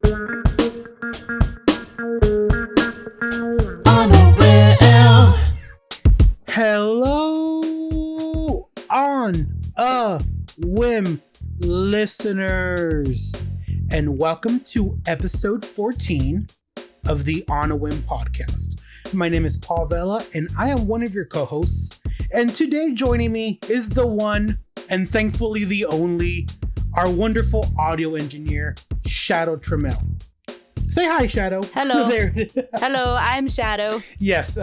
On a Whim. Hello, on a Whim listeners, and welcome to episode 14 of the On a Whim podcast. My name is Paul Vela, and I am one of your co-hosts. And today joining me is the one, and thankfully the only, our wonderful audio engineer, Shadoe Trammell. Say hi, Shadoe. Hello. There. Hello, I'm Shadoe. Yes.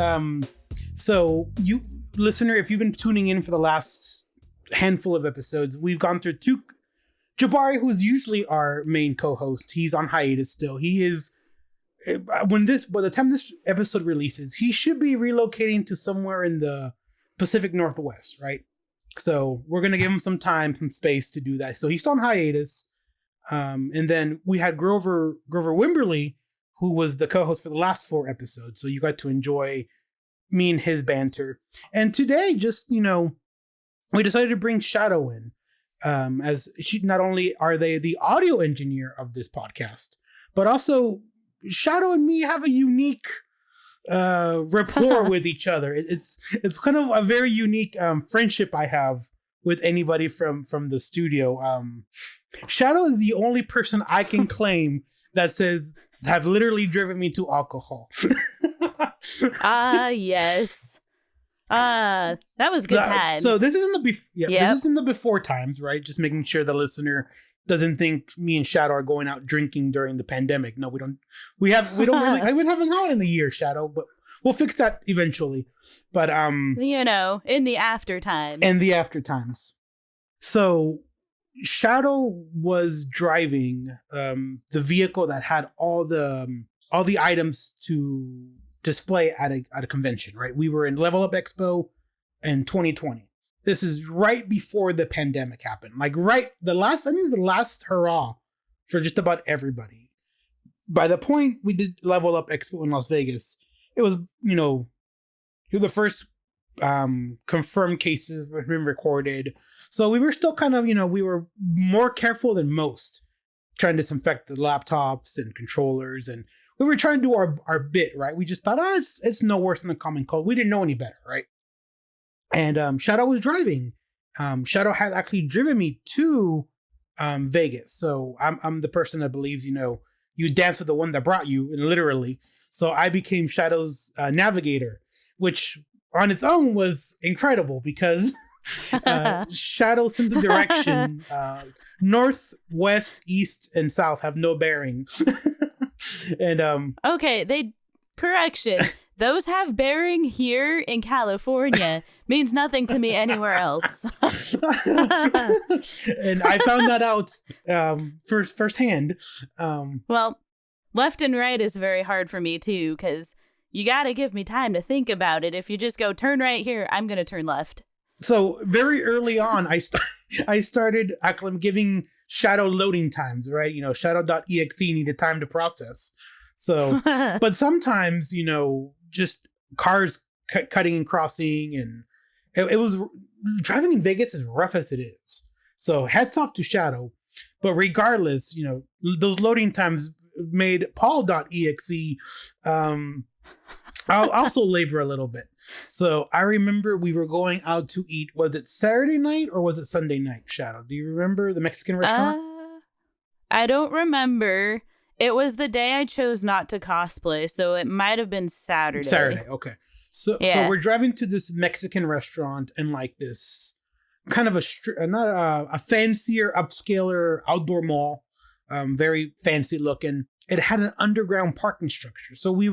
So you, listener, if you've been tuning in for the last handful of episodes, we've gone through two. Jabari, who's usually our main co-host, he's on hiatus still. He is, by the time this episode releases, he should be relocating to somewhere in the Pacific Northwest, right? So we're gonna give him some time, some space to do that. So he's on hiatus. And then we had Grover Wimberly, who was the co-host for the last 4 episodes. So you got to enjoy me and his banter. And today, just, we decided to bring Shadoe in, as she, not only are they the audio engineer of this podcast, but also Shadoe and me have a unique rapport with each other. It's kind of a very unique friendship I have with anybody from the studio. Shadoe is the only person I can claim that says have literally driven me to alcohol. Yes. That was good times. So this is in the this is in the before times, right? Just making sure the listener doesn't think me and Shadoe are going out drinking during the pandemic. No, we don't. We don't really. I haven't hung out in a year, Shadoe, but we'll fix that eventually. But in the after times. In the after times. So Shadoe was driving the vehicle that had all the items to display at a convention, right? We were in Level Up Expo in 2020. This is right before the pandemic happened. Like the last hurrah for just about everybody. By the point we did Level Up Expo in Las Vegas, it was, the first confirmed cases were being recorded. So we were still kind of, we were more careful than most, trying to disinfect the laptops and controllers, and we were trying to do our bit, right? We just thought, it's no worse than the common cold. We didn't know any better, right? And Shadoe was driving. Shadoe had actually driven me to Vegas. So I'm the person that believes, you dance with the one that brought you, literally. So I became Shadoe's navigator, which on its own was incredible because Shadoe's sense of direction, north, west, east, and south have no bearings. And okay, correction. Those have bearing here in California. Means nothing to me anywhere else. And I found that out firsthand. Well, left and right is very hard for me too, because you got to give me time to think about it. If you just go turn right here, I'm going to turn left. So very early on, I started giving Shadoe loading times, right? Shadoe.exe needed time to process. So, but sometimes, just cars cutting and crossing, and it was driving in Vegas as rough as it is. So hats off to Shadoe. But regardless, those loading times made Paul.exe I'll also labor a little bit. So I remember we were going out to eat. Was it Saturday night or was it Sunday night, Shadoe? Do you remember the Mexican restaurant? I don't remember. It was the day I chose not to cosplay, so it might have been Saturday. Saturday, okay. So we're driving to this Mexican restaurant in like this kind of a fancier, upscaler outdoor mall, very fancy looking. It had an underground parking structure. So we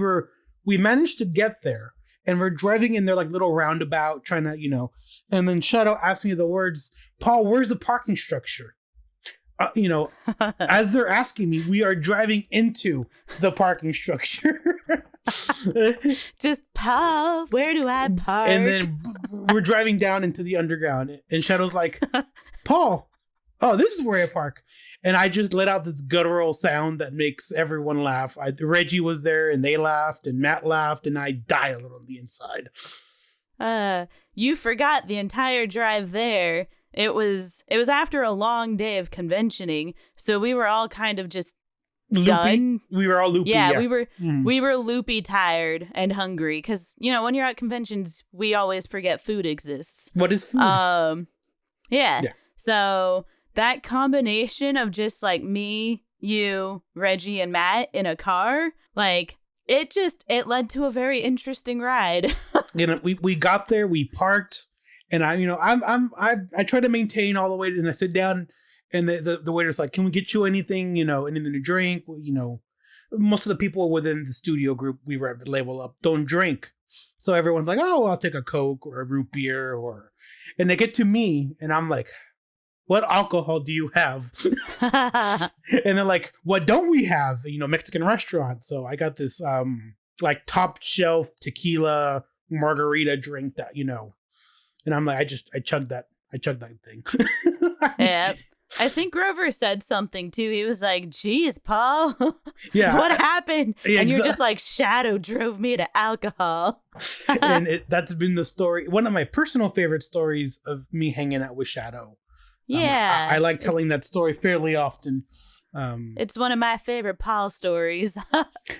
managed to get there, and we're driving in their like little roundabout, trying to, and then Shadoe asked me the words, Paul, where's the parking structure? As they're asking me, we are driving into the parking structure. Just, Paul, where do I park? And then we're driving down into the underground, and Shadoe's like, Paul, oh, this is where I park. And I just let out this guttural sound that makes everyone laugh. Reggie was there, and they laughed, and Matt laughed, and I die a little on the inside. You forgot the entire drive there. It was after a long day of conventioning, so we were all kind of just Loopy? done. We were all loopy. Yeah, Yeah. we were loopy, tired, and hungry because when you're at conventions, we always forget food exists. What is food? Yeah. Yeah. So that combination of just like me, you, Reggie, and Matt in a car, like it led to a very interesting ride. We got there, we parked, and I try to maintain all the way, and I sit down, and the waiter's like, "Can we get you anything? Anything to drink?" Most of the people within the studio group, we were at the label up, don't drink. So everyone's like, "Oh, I'll take a Coke or a root beer," and they get to me, and I'm like, "What alcohol do you have?" And they're like, "What don't we have?" Mexican restaurant. So I got this like top shelf tequila margarita drink that and I'm like, I chugged that thing. Yeah. I think Grover said something too. He was like, "Geez, Paul, Yeah. what happened?" Yeah, and you're just like, "Shadoe drove me to alcohol." And that's been the story. One of my personal favorite stories of me hanging out with Shadoe. Yeah. I like telling that story fairly often. It's one of my favorite Paul stories.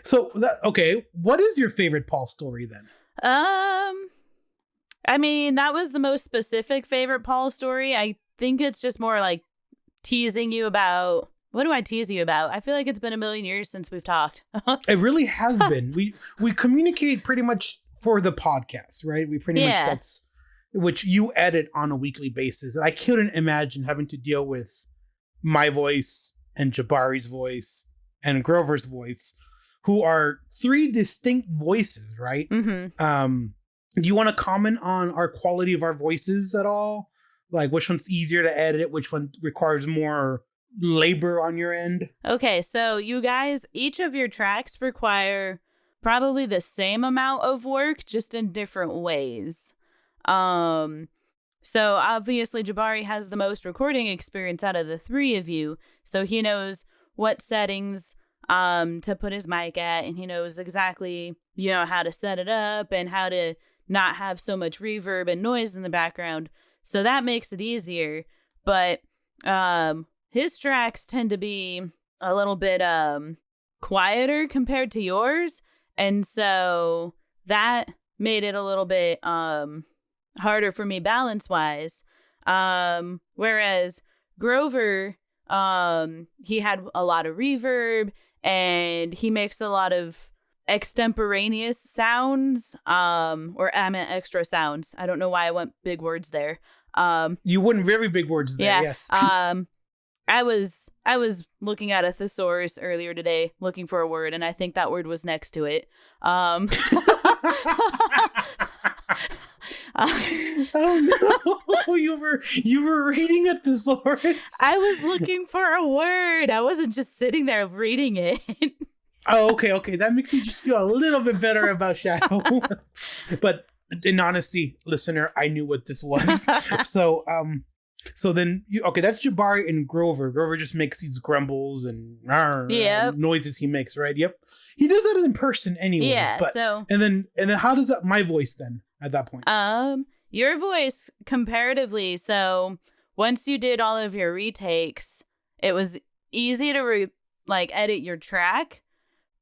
So okay, what is your favorite Paul story then? I mean, that was the most specific favorite Paul story. I think it's just more like teasing you about, what do I tease you about? I feel like it's been a million years since we've talked. It really has been. We communicate pretty much for the podcast, right? We pretty much, that's which you edit on a weekly basis. I couldn't imagine having to deal with my voice and Jabari's voice and Grover's voice, who are three distinct voices, right? Mm-hmm. Do you want to comment on our quality of our voices at all? Like which one's easier to edit? Which one requires more labor on your end? Okay, so you guys, each of your tracks require probably the same amount of work, just in different ways. So obviously Jabari has the most recording experience out of the three of you, so he knows what settings to put his mic at, and he knows exactly how to set it up and how to not have so much reverb and noise in the background. So that makes it easier. But his tracks tend to be a little bit quieter compared to yours, and so that made it a little bit harder for me balance wise. Whereas Grover, he had a lot of reverb, and he makes a lot of extemporaneous sounds, or I meant extra sounds. I don't know why I went big words there. You went very big words there. Yeah. Yes. I was looking at a thesaurus earlier today, looking for a word, and I think that word was next to it. Oh no! You were reading a thesaurus. I was looking for a word. I wasn't just sitting there reading it. Oh, okay. That makes me just feel a little bit better about Shadoe. But in honesty, listener, I knew what this was. So then, that's Jabari and Grover. Grover just makes these grumbles and noises he makes, right? Yep. He does that in person anyway. Yeah. And then how does that my voice then at that point? Your voice comparatively. So once you did all of your retakes, it was easy to edit your track,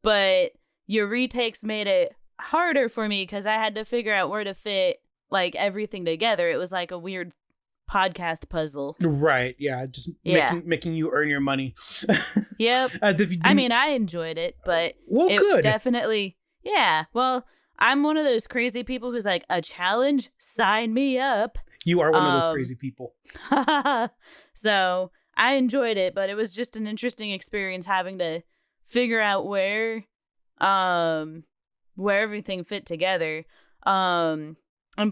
but your retakes made it harder for me because I had to figure out where to fit everything together. It was like a weird podcast puzzle. Right. Yeah. Just making you earn your money. Yep. I mean, I enjoyed it, but good. Definitely. Yeah. Well, I'm one of those crazy people who's like, a challenge, sign me up. You are one of those crazy people. So I enjoyed it, but it was just an interesting experience having to figure out where everything fit together. And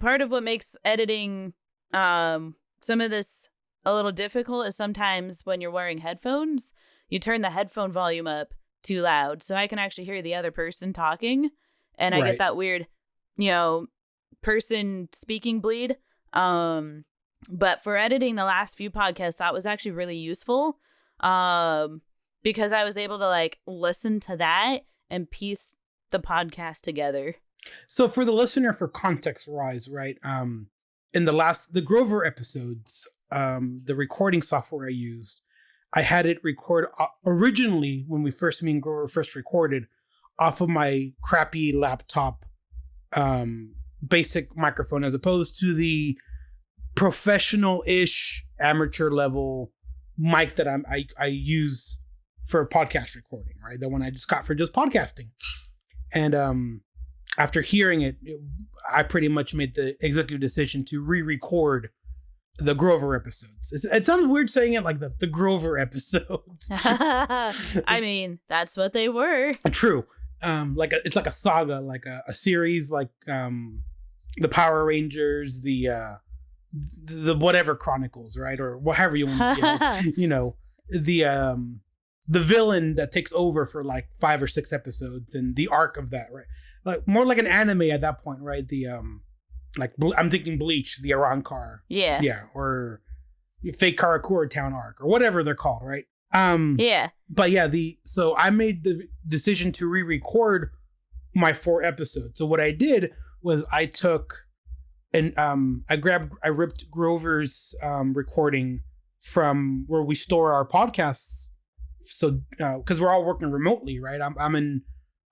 part of what makes editing some of this a little difficult is sometimes when you're wearing headphones, you turn the headphone volume up too loud, so I can actually hear the other person talking, and I get that weird, person speaking bleed. But for editing the last few podcasts, that was actually really useful, because I was able to listen to that and piece the podcast together. So for the listener, for context wise, right? In the Grover episodes, the recording software I used, I had it record originally when me and Grover first recorded off of my crappy laptop basic microphone, as opposed to the professional-ish amateur level mic that I use for podcast recording, right? The one I just got for just podcasting. And after hearing it, I pretty much made the executive decision to re-record the Grover episodes. It sounds weird saying it like the Grover episodes. I mean, that's what they were. True. It's like a saga, like a series, like the Power Rangers, the whatever Chronicles, right? Or whatever you want to, the villain that takes over for like 5 or 6 episodes and the arc of that, right? Like more like an anime at that point, right? I'm thinking Bleach, the Arrancar. Yeah. Or Fake Karakura Town arc or whatever they're called, right? Yeah. But yeah, so I made the decision to re-record my 4 episodes. So what I did was I took and I ripped Grover's recording from where we store our podcasts. So because we're all working remotely, right?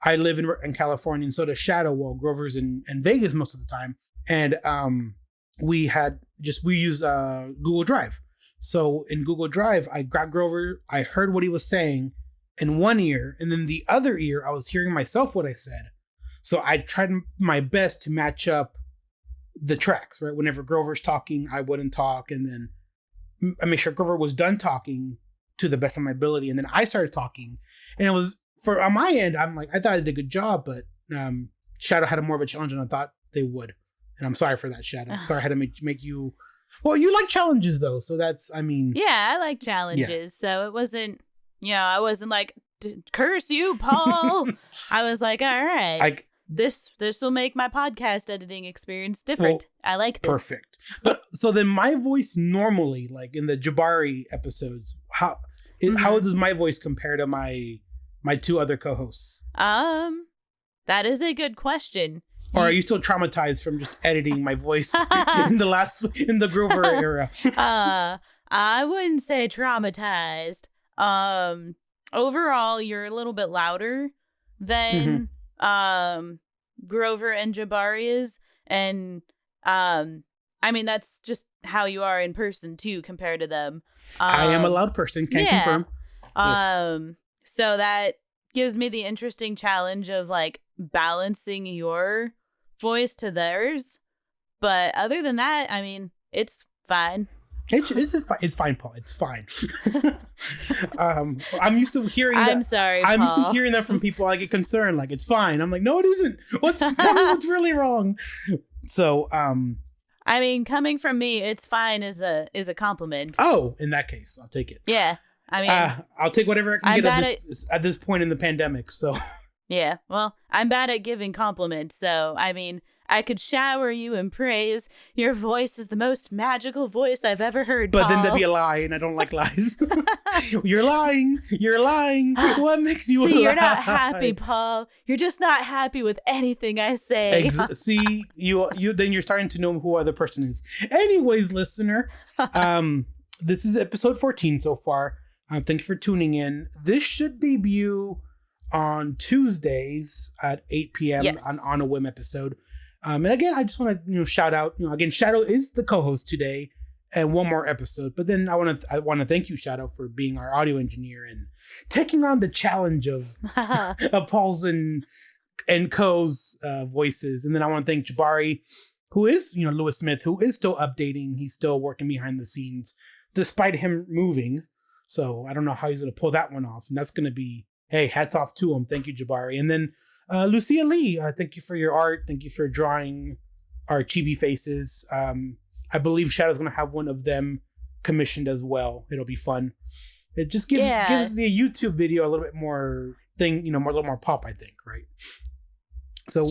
I live in California, and so does Shadoe. Well, Grover's in Vegas most of the time, and we use Google Drive. So in Google Drive, I got Grover. I heard what he was saying in one ear, and then the other ear, I was hearing myself what I said. So I tried my best to match up the tracks, right? Whenever Grover's talking, I wouldn't talk, and then I made sure Grover was done talking to the best of my ability, and then I started talking. And it was on my end, I'm like, I thought I did a good job, but Shadoe had more of a challenge than I thought they would, and I'm sorry for that, Shadoe. Sorry I had to make you. Well, you like challenges though, so that's, I mean. Yeah, I like challenges. Yeah. So it wasn't, I wasn't like, curse you, Paul. I was like, all right, this will make my podcast editing experience different. Well, I like this. Perfect. But so then my voice normally, like in the Jabari episodes, how does my voice compare to my 2 other co-hosts? That is a good question. Or are you still traumatized from just editing my voice in the Grover era? I wouldn't say traumatized. Overall, you're a little bit louder than Grover and Jabari is, and I mean that's just how you are in person too, compared to them. I am a loud person. Can confirm. So that gives me the interesting challenge of like balancing your voice to theirs, but other than that, I mean, it's fine. It's just fine. It's fine, Paul. It's fine. I'm used to hearing that. I'm sorry, I'm Paul. used to hearing that from people. I get concerned, like it's fine. I'm like, no, it isn't. Tell me what's really wrong. So, I mean, coming from me, it's fine is a compliment. Oh, in that case, I'll take it. Yeah, I mean, I'll take whatever I can get at this point in the pandemic. So. Yeah, well, I'm bad at giving compliments, so, I mean, I could shower you in praise. Your voice is the most magical voice I've ever heard, But Paul. then that'd be a lie, and I don't like lies. You're lying. What makes you See, lie? you're not happy, Paul. You're just not happy with anything I say. See, you then you're starting to know who other person is. Anyways, listener, this is episode 14 so far. Thank you for tuning in. This should debut on Tuesdays at 8 p.m. on a Whim episode. And again, I just want to shout out. Again, Shadoe is the co-host today, and one more episode. But then I want to thank you, Shadoe, for being our audio engineer and taking on the challenge of Paul's and Co.'s voices. And then I want to thank Jabari, who is Lewis Smith, who is still updating. He's still working behind the scenes despite him moving. So I don't know how he's going to pull that one off, and that's going to be. Hey, hats off to him. Thank you, Jabari. And then Lucia Lee, thank you for your art. Thank you for drawing our chibi faces. I believe Shadoe's going to have one of them commissioned as well. It'll be fun. It just gives the YouTube video a little bit more thing, a little more pop, I think, right? So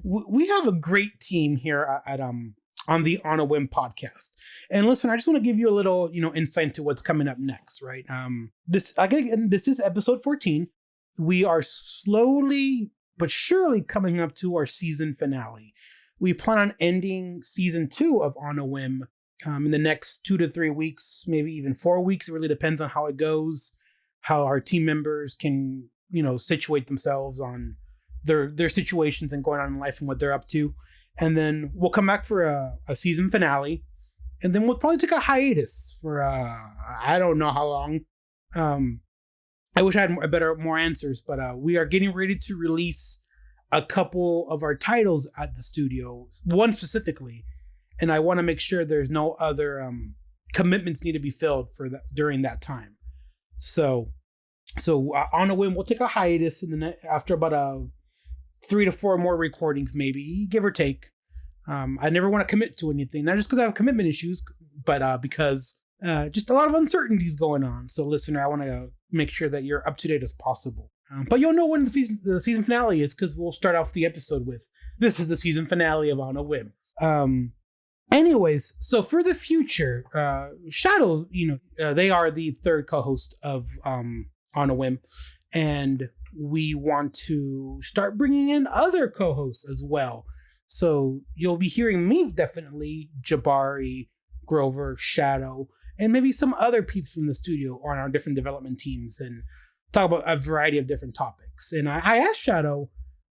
we have a great team here at on the On a Whim podcast. And listen, I just want to give you a little, insight into what's coming up next, right? This is episode 14. We are slowly but surely coming up to our season finale. We plan on ending season 2 of On a Whim in the next 2 to 3 weeks, maybe even 4 weeks. It really depends on how it goes, how our team members can, situate themselves on their situations and going on in life and what they're up to. And then we'll come back for a season finale. And then we'll probably take a hiatus for, I don't know how long. I wish I had more answers, but we are getting ready to release a couple of our titles at the studio, one specifically. And I want to make sure there's no other commitments need to be filled for that during that time. So on a whim, we'll take a hiatus after about 3 to 4 more recordings, maybe, give or take. I never want to commit to anything, not just because I have commitment issues, but because just a lot of uncertainties going on. So, listener, I want to make sure that you're up to date as possible. But you'll know when the season finale is, because we'll start off the episode with, this is the season finale of On a Whim. Anyways, so for the future, Shadoe, they are the third co-host of On a Whim, and we want to start bringing in other co-hosts as well. So you'll be hearing me definitely, Jabari, Grover, Shadoe, and maybe some other peeps from the studio on our different development teams, and talk about a variety of different topics. And I asked Shadoe,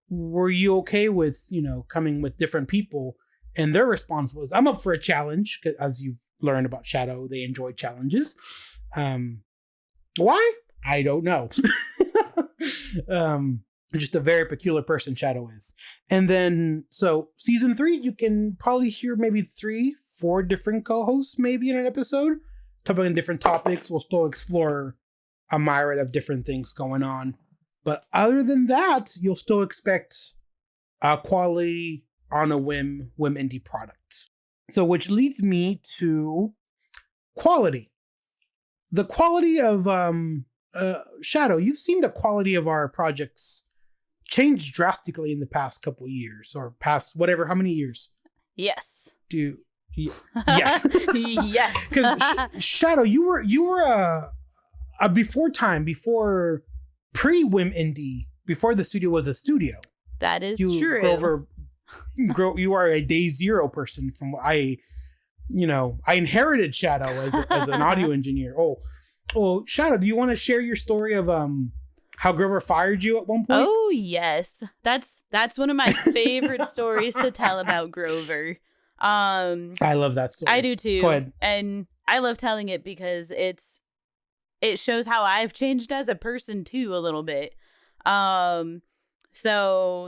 were you okay with, coming with different people? And their response was, I'm up for a challenge. As you've learned about Shadoe, they enjoy challenges. Why? I don't know. Just a very peculiar person Shadoe is. And then, so season 3, you can probably hear maybe 3-4 different co-hosts maybe in an episode, talking on different topics. We'll still explore a myriad of different things going on. But other than that, you'll still expect a quality On a Whim Whimindie product. So which leads me to quality. The quality of Shadoe, you've seen the quality of our projects change drastically in the past couple years, or past how many years? Yes. Yes. Yes. Because Shadoe, you were before pre-Whimindie, before the studio was a studio. That is true. You are a day zero person from what I inherited Shadoe as an audio engineer. Oh, Shadoe, do you want to share your story of how Grover fired you at one point? Oh, yes. That's one of my favorite stories to tell about Grover. I love that story. I do too. Go ahead. And I love telling it because it shows how I've changed as a person too a little bit. So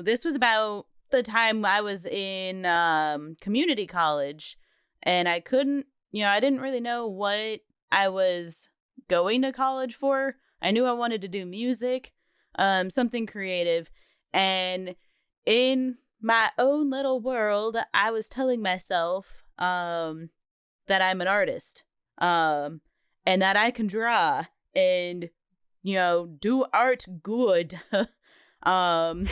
this was about the time I was in community college, and I didn't really know what I was going to college for. I knew I wanted to do music, something creative, and in my own little world, I was telling myself that I'm an artist, and that I can draw and do art good. And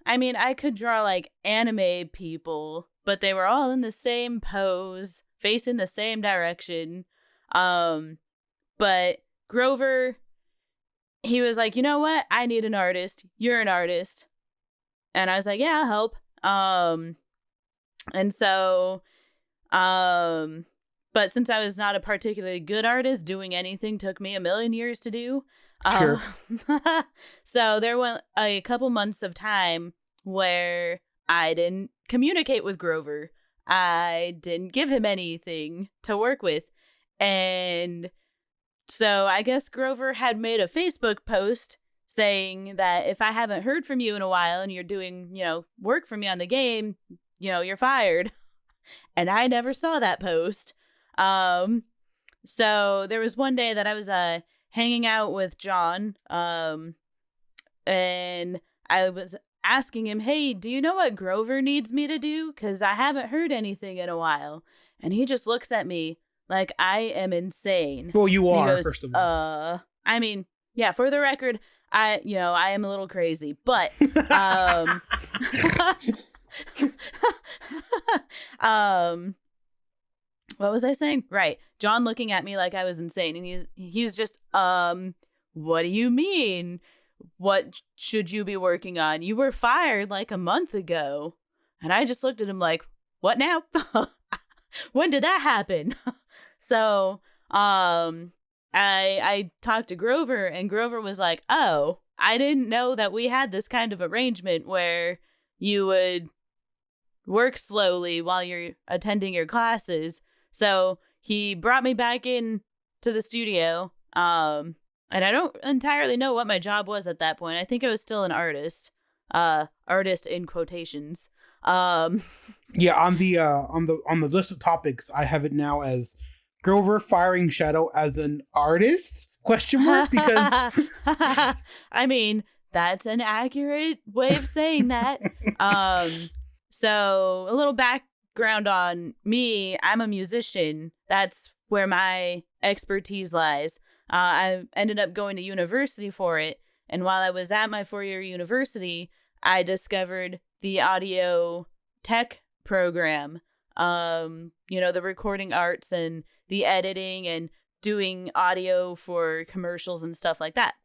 I could draw like anime people, but they were all in the same pose, facing the same direction. But Grover, he was like, you know what? I need an artist. You're an artist. And I was like, yeah, I'll help. And so, but since I was not a particularly good artist, doing anything took me a million years to do. Sure. So there were a couple months of time where I didn't communicate with Grover. I didn't give him anything to work with. And so I guess Grover had made a Facebook post saying that if I haven't heard from you in a while and you're doing, work for me on the game, you're fired. And I never saw that post. So there was one day that I was hanging out with John, and I was asking him, hey, do you know what Grover needs me to do? Because I haven't heard anything in a while. And he just looks at me like I am insane. Well, you are, first of all. Yeah, for the record, I am a little crazy, but what was I saying? Right. John looking at me like I was insane. And he's just, what do you mean? What should you be working on? You were fired like a month ago. And I just looked at him like, what now? When did that happen? So I talked to Grover, and Grover was like, oh, I didn't know that we had this kind of arrangement where you would work slowly while you're attending your classes. So he brought me back in to the studio. And I don't entirely know what my job was at that point. I think I was still an artist. Artist in quotations. Yeah, on the list of topics, I have it now as Grover firing Shadoe as an artist? Question mark? Because I mean, that's an accurate way of saying that. So a little background on me. I'm a musician. That's where my expertise lies. I ended up going to university for it. And while I was at my 4-year university, I discovered the audio tech program. The recording arts and the editing and doing audio for commercials and stuff like that.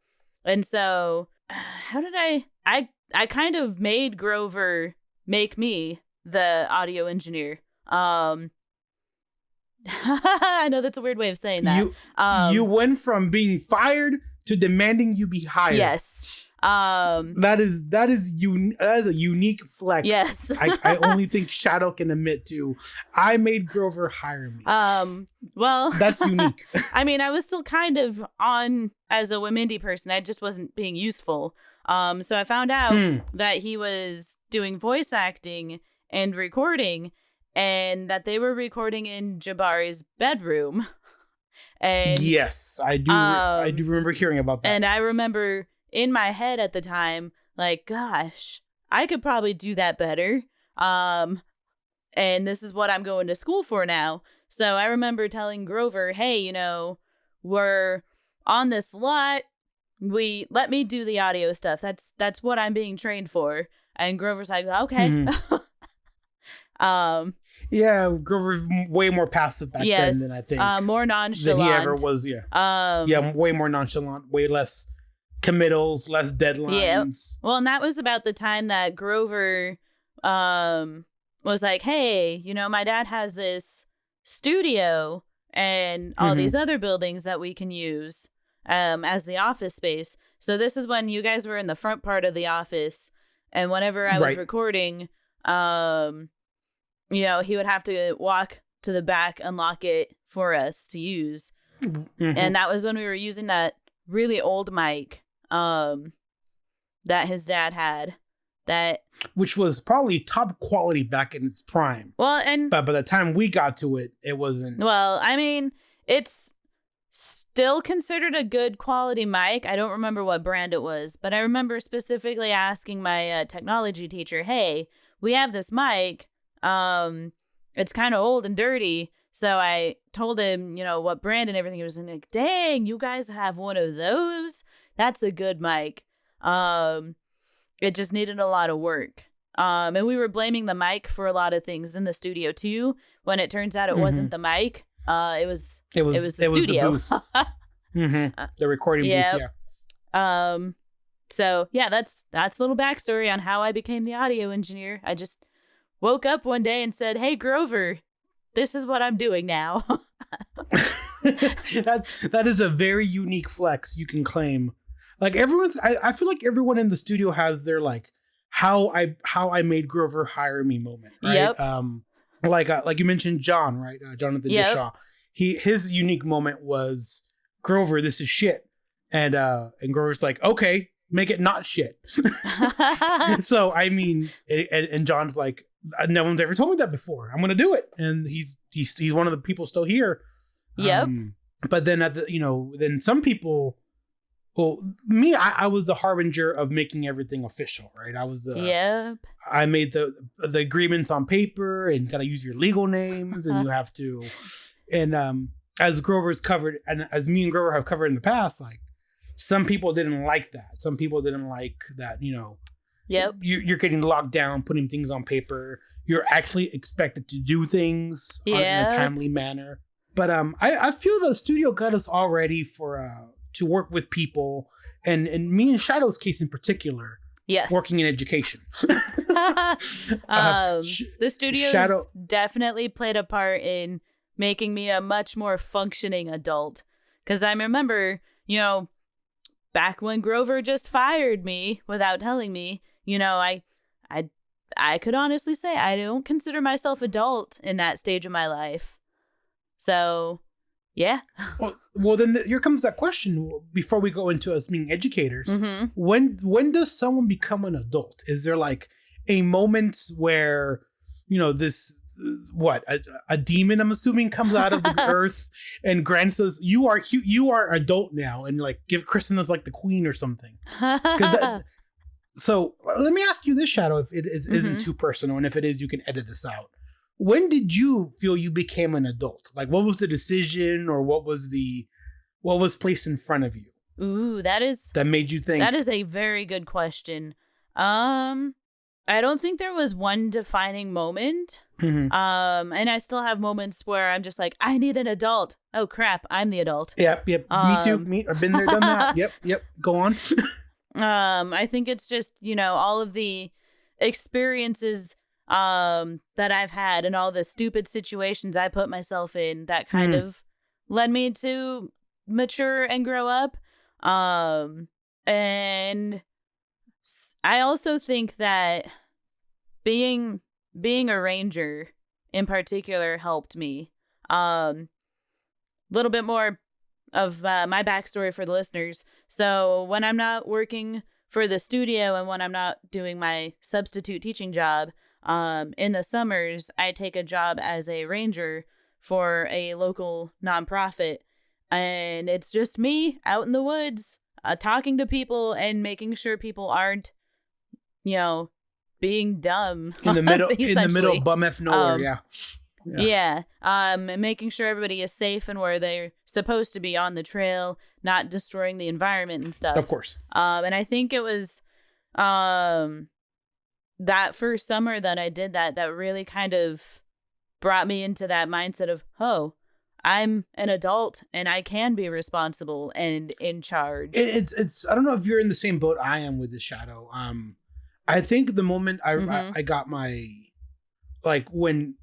And so how did I kind of made Grover make me the audio engineer. I know that's a weird way of saying that. You went from being fired to demanding you be hired. Yes. That is a unique flex. Yes. I only think Shadoe can admit to. I made Grover hire me. Well, that's unique. I mean, I was still kind of on as a Whimindie person. I just wasn't being useful. So I found out that he was doing voice acting and recording, and that they were recording in Jabari's bedroom. And yes, I do remember hearing about that. And I remember in my head at the time, like, gosh, I could probably do that better. And this is what I'm going to school for now. So I remember telling Grover, hey, we're on this lot. Let me do the audio stuff. That's what I'm being trained for. And Grover's like, okay. Mm-hmm. Yeah, Grover's way more passive back then than I think. More nonchalant than he ever was. Yeah. Way more nonchalant, way less committals, less deadlines. Yeah. Well, and that was about the time that Grover was like, hey, my dad has this studio and all these other buildings that we can use as the office space. So this is when you guys were in the front part of the office, and whenever I was recording, he would have to walk to the back, unlock it for us to use. Mm-hmm. And that was when we were using that really old mic that his dad had, which was probably top quality back in its prime. Well, but by the time we got to it, it wasn't. Well, I mean, it's still considered a good quality mic. I don't remember what brand it was, but I remember specifically asking my technology teacher, hey, we have this mic. It's kind of old and dirty. So I told him, what brand and everything. He was like, dang, you guys have one of those? That's a good mic. It just needed a lot of work. And we were blaming the mic for a lot of things in the studio too, when it turns out it wasn't the mic. It was the studio. Was the booth. The recording booth, yeah. So yeah, that's a little backstory on how I became the audio engineer. I just woke up one day and said, hey, Grover, this is what I'm doing now. That is a very unique flex you can claim. Like I feel like everyone in the studio has their like how I made Grover hire me moment, right? Yep. Like you mentioned John, right? Jonathan Dishaw. His unique moment was, Grover, this is shit. And Grover's like, okay, make it not shit. So I mean, and John's like, no one's ever told me that before. I'm gonna do it. And he's one of the people still here. Yep. But then then some people, well, me, I was the harbinger of making everything official, right? I was I made the agreements on paper, and gotta use your legal names, and you have to. And as Grover's covered, and as me and Grover have covered in the past, like some people didn't like that. Some people didn't like that. Yep. You're getting locked down, putting things on paper. You're actually expected to do things in a timely manner. But I feel the studio got us all ready for to work with people, and me and Shadoe's case in particular. Yes. working in education. The studios Shadoe- definitely played a part in making me a much more functioning adult. Because I remember, back when Grover just fired me without telling me, I could honestly say I don't consider myself adult in that stage of my life. So, yeah. Well, then here comes that question before we go into us being educators. Mm-hmm. When does someone become an adult? Is there like a moment where, this, a demon, I'm assuming, comes out of the earth and grants us, you are adult now, and like give Kristen as like the queen or something? So let me ask you this, Shadoe, if it isn't too personal, and if it is, you can edit this out. When did you feel you became an adult? Like, what was the decision, or what was placed in front of you? Ooh, that made you think? That is a very good question. I don't think there was one defining moment. Mm-hmm. And I still have moments where I'm just like, I need an adult. Oh crap, I'm the adult. Yep. Me too. I've been there, done that. Yep. Go on. I think it's just, all of the experiences that I've had and all the stupid situations I put myself in that kind of led me to mature and grow up. And I also think that being a ranger in particular helped me. Little bit more of my backstory for the listeners. So when I'm not working for the studio and when I'm not doing my substitute teaching job, in the summers, I take a job as a ranger for a local nonprofit. And it's just me out in the woods, talking to people and making sure people aren't, being dumb. In the middle of bum F nowhere, Yeah. Making sure everybody is safe and where they're supposed to be on the trail, not destroying the environment and stuff. Of course. And I think it was that first summer that I did that really kind of brought me into that mindset of, oh, I'm an adult and I can be responsible and in charge. It's I don't know if you're in the same boat I am with this, Shadoe. I think the moment I got my, like, when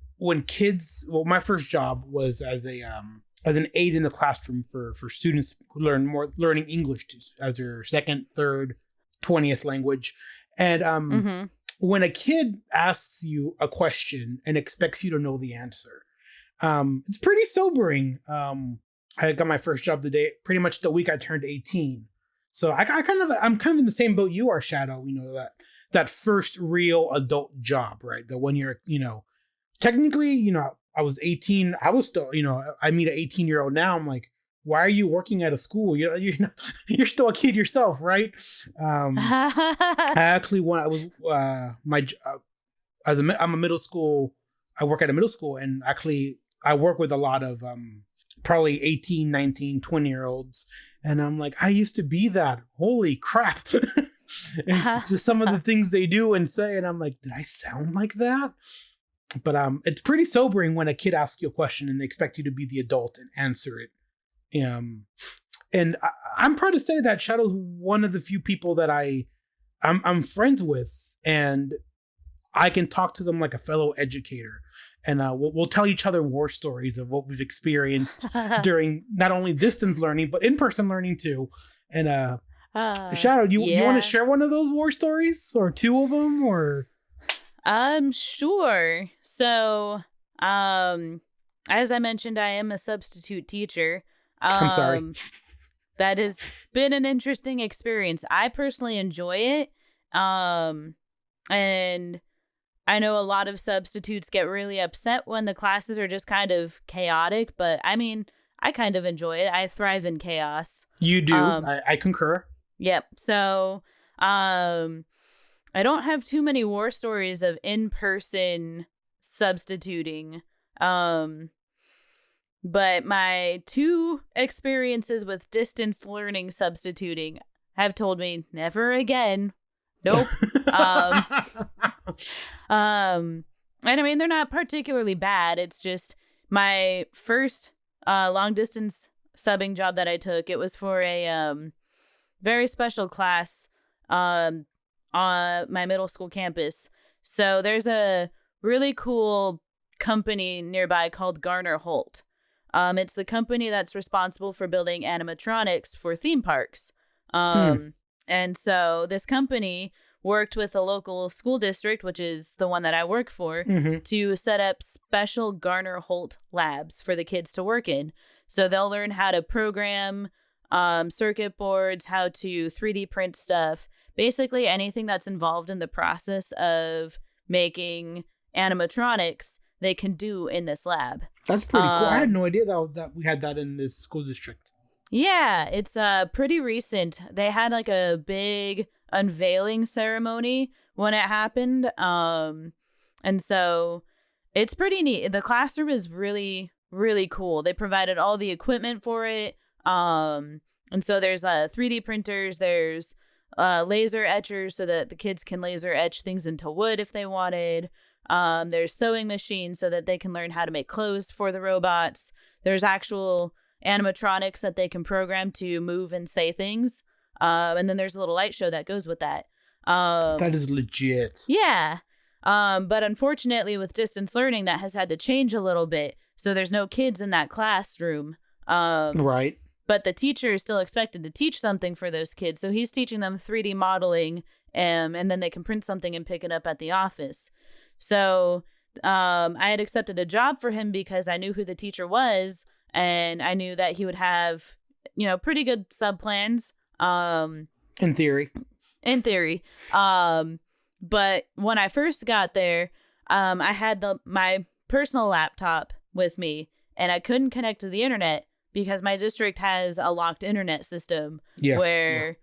kids, my first job was as an aide in the classroom for students who learning English as their second, third, 20th language. And when a kid asks you a question and expects you to know the answer, it's pretty sobering. I got my first job pretty much the week I turned 18. So I'm kind of in the same boat you are, Shadoe. That first real adult job, right? That when you're, technically, I was 18. I was still, I meet an 18-year-old now. I'm like, why are you working at a school? You're still a kid yourself, right? I actually, when I was I'm a middle school. I work at a middle school, and actually I work with a lot of probably 18, 19, 20-year-olds, and I'm like, I used to be that. Holy crap! And just some of the things they do and say, and I'm like, did I sound like that? But it's pretty sobering when a kid asks you a question and they expect you to be the adult and answer it. And I'm proud to say that Shadoe's one of the few people that I'm friends with, and I can talk to them like a fellow educator, and we'll tell each other war stories of what we've experienced during not only distance learning but in-person learning too. And Shadoe, you want to share one of those war stories, or two of them, or? Sure. So, as I mentioned, I am a substitute teacher. I'm sorry. That has been an interesting experience. I personally enjoy it. And I know a lot of substitutes get really upset when the classes are just kind of chaotic, but I mean, I kind of enjoy it. I thrive in chaos. You do. I concur. Yep. So, I don't have too many war stories of in-person substituting. But my two experiences with distance learning substituting have told me never again. Nope. And I mean, they're not particularly bad. It's just my first long distance subbing job that I took. It was for a very special class. on my middle school campus. So there's a really cool company nearby called Garner Holt. It's the company that's responsible for building animatronics for theme parks. And so this company worked with a local school district, which is the one that I work for, to set up special Garner Holt labs for the kids to work in. So they'll learn how to program circuit boards, how to 3D print stuff, basically anything that's involved in the process of making animatronics they can do in this lab. That's pretty cool. I had no idea that we had that in this school district. Yeah, it's pretty recent. They had like a big unveiling ceremony when it happened. And so it's pretty neat. The classroom is really, really cool. They provided all the equipment for it. And so there's 3D printers, there's laser etchers so that the kids can laser etch things into wood if they wanted. There's sewing machines so that they can learn how to make clothes for the robots. There's actual animatronics that they can program to move and say things. And then there's a little light show that goes with that. That is legit. Yeah. But unfortunately with distance learning, that has had to change a little bit. So there's no kids in that classroom. Right. But the teacher is still expected to teach something for those kids. So he's teaching them 3D modeling, and then they can print something and pick it up at the office. So I had accepted a job for him because I knew who the teacher was, and I knew that he would have, pretty good sub plans. In theory. But when I first got there, I had my personal laptop with me, and I couldn't connect to the internet because my district has a locked internet system where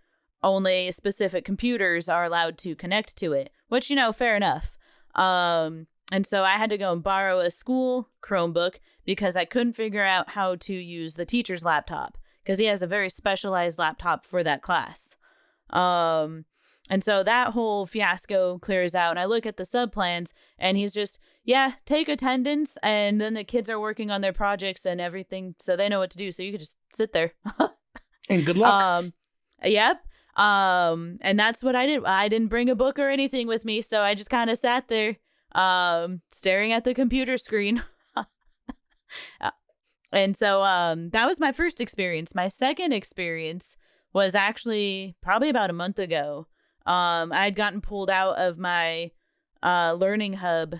only specific computers are allowed to connect to it, which, fair enough. And so I had to go and borrow a school Chromebook because I couldn't figure out how to use the teacher's laptop because he has a very specialized laptop for that class. And so that whole fiasco clears out, and I look at the sub plans, and he's just, take attendance, and then the kids are working on their projects and everything, so they know what to do, so you could just sit there. And good luck. Yep. And that's what I did. I didn't bring a book or anything with me, so I just kind of sat there, staring at the computer screen. And so that was my first experience. My second experience was actually probably about a month ago. I had gotten pulled out of my learning hub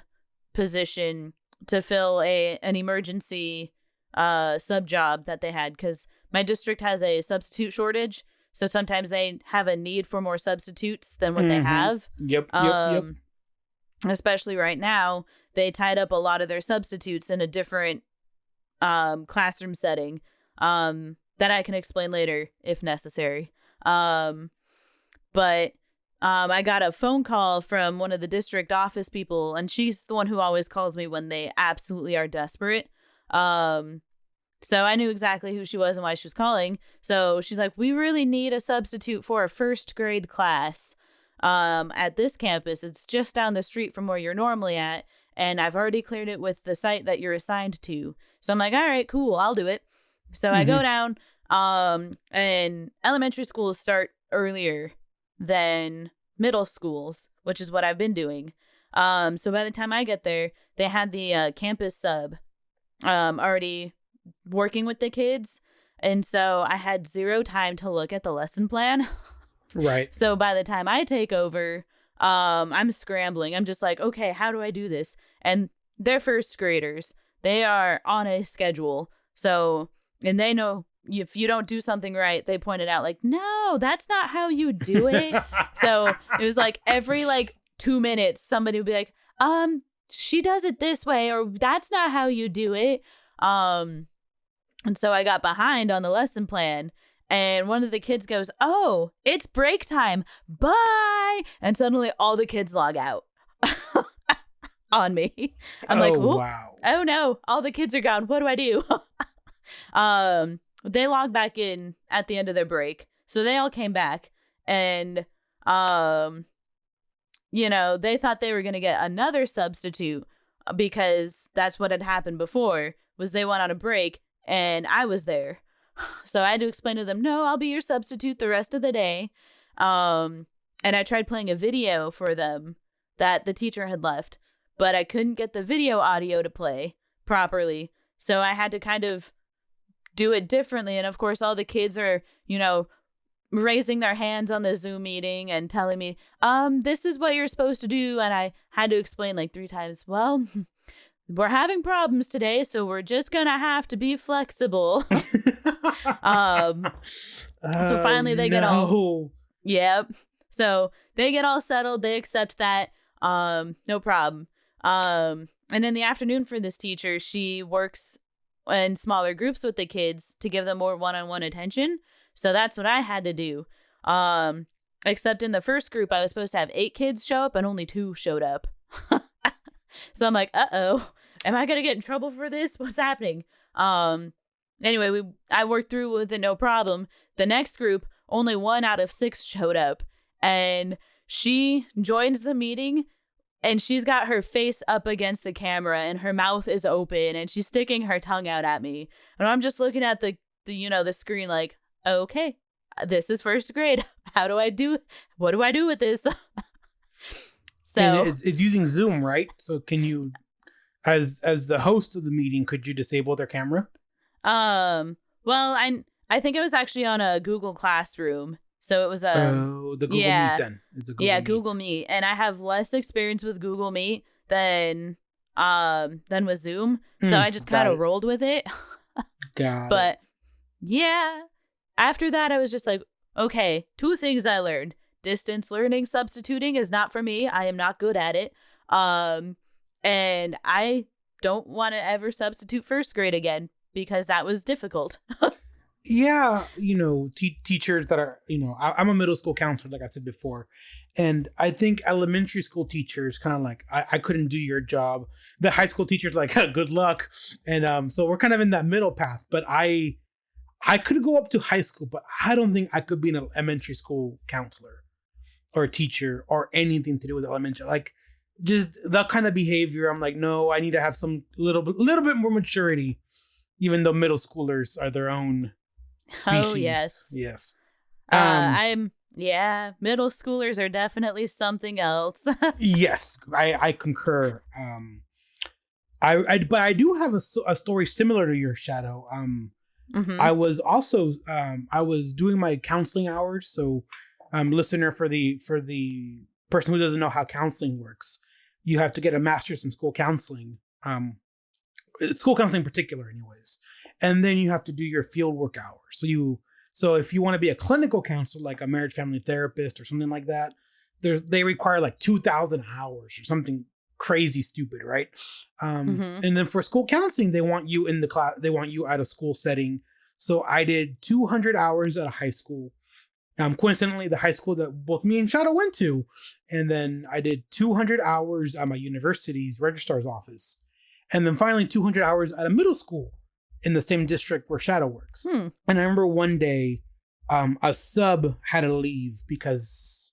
position to fill an emergency sub job that they had because my district has a substitute shortage. So sometimes they have a need for more substitutes than what they have. Yep. Especially right now, they tied up a lot of their substitutes in a different classroom setting that I can explain later if necessary. But I got a phone call from one of the district office people, and she's the one who always calls me when they absolutely are desperate. So I knew exactly who she was and why she was calling. So she's like, we really need a substitute for a first grade class at this campus. It's just down the street from where you're normally at. And I've already cleared it with the site that you're assigned to. So I'm like, all right, cool, I'll do it. So I go down, and elementary schools start earlier than middle schools, which is what I've been doing. So by the time I get there, they had the campus sub already working with the kids. And so I had zero time to look at the lesson plan. Right. So by the time I take over, I'm scrambling. I'm just like, okay, how do I do this? And they're first graders. They are on a schedule. So, and they know if you don't do something right, they point it out like, no, that's not how you do it. So it was like every 2 minutes, somebody would be like, she does it this way, or that's not how you do it. And so I got behind on the lesson plan, and one of the kids goes, oh, it's break time. Bye. And suddenly all the kids log out on me. I'm like, wow. Oh no, all the kids are gone. What do I do? They logged back in at the end of their break. So they all came back, and, they thought they were going to get another substitute because that's what had happened before, was they went on a break and I was there. So I had to explain to them, no, I'll be your substitute the rest of the day. and I tried playing a video for them that the teacher had left, but I couldn't get the video audio to play properly. So I had to kind of do it differently. And of course, all the kids are, raising their hands on the Zoom meeting and telling me, this is what you're supposed to do. And I had to explain like 3 times, well, we're having problems today, so we're just going to have to be flexible. So finally they get all, yep. So they get all settled. They accept that. No problem. And in the afternoon for this teacher, she works in smaller groups with the kids to give them more one-on-one attention. So that's what I had to do. Except in the first group, I was supposed to have 8 kids show up and only 2 showed up. So I'm like, uh-oh, am I going to get in trouble for this? What's happening? Anyway, I worked through with it, no problem. The next group, only 1 out of 6 showed up. And she joins the meeting and she's got her face up against the camera and her mouth is open and she's sticking her tongue out at me. And I'm just looking at the screen like, okay, this is first grade. What do I do with this? So and it's using Zoom, right? So can you, as the host of the meeting, could you disable their camera? Well, I think it was actually on a Google Classroom. So it was the Google Meet then. It's a Google Meet. Google Meet. And I have less experience with Google Meet than with Zoom. So I just kind of rolled with it. But yeah, after that I was just like, okay, 2 things I learned. Distance learning substituting is not for me. I am not good at it. And I don't want to ever substitute first grade again because that was difficult. Yeah, teachers that are, I'm a middle school counselor, like I said before. And I think elementary school teachers kind of like, I couldn't do your job. The high school teachers like, good luck. And so we're kind of in that middle path. But I could go up to high school, but I don't think I could be an elementary school counselor or a teacher or anything to do with elementary. Like just that kind of behavior. I'm like, no, I need to have some little bit more maturity, even though middle schoolers are their own species. Oh, yes. Yes. Middle schoolers are definitely something else. Yes, I concur. But I do have a story similar to your, Shadow. I was also I was doing my counseling hours. So, listener, for the person who doesn't know how counseling works, you have to get a master's in school counseling. School counseling in particular, anyways. And then you have to do your field work hours. So if you want to be a clinical counselor, like a marriage family therapist or something like that, they require like 2,000 hours or something crazy stupid, right? And then for school counseling, they want you in the class. They want you at a school setting. So I did 200 hours at a high school. Coincidentally, the high school that both me and Shadow went to. And then I did 200 hours at my university's registrar's office. And then finally 200 hours at a middle school in the same district where Shadow works. And I remember one day a sub had to leave because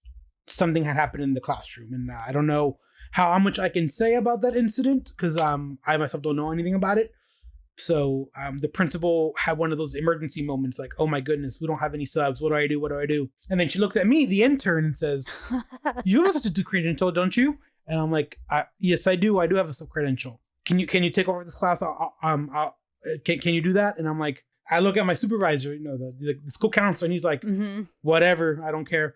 something had happened in the classroom. And I don't know how much I can say about that incident because I myself don't know anything about it. So the principal had one of those emergency moments like, oh my goodness, we don't have any subs. What do I do? What do I do? And then she looks at me, the intern, and says, you have a substitute credential, don't you? And I'm like, yes, I do. I do have a sub credential. Can you take over this class? Can you do that? And I'm like, I look at my supervisor, the school counselor, and he's like, whatever, I don't care.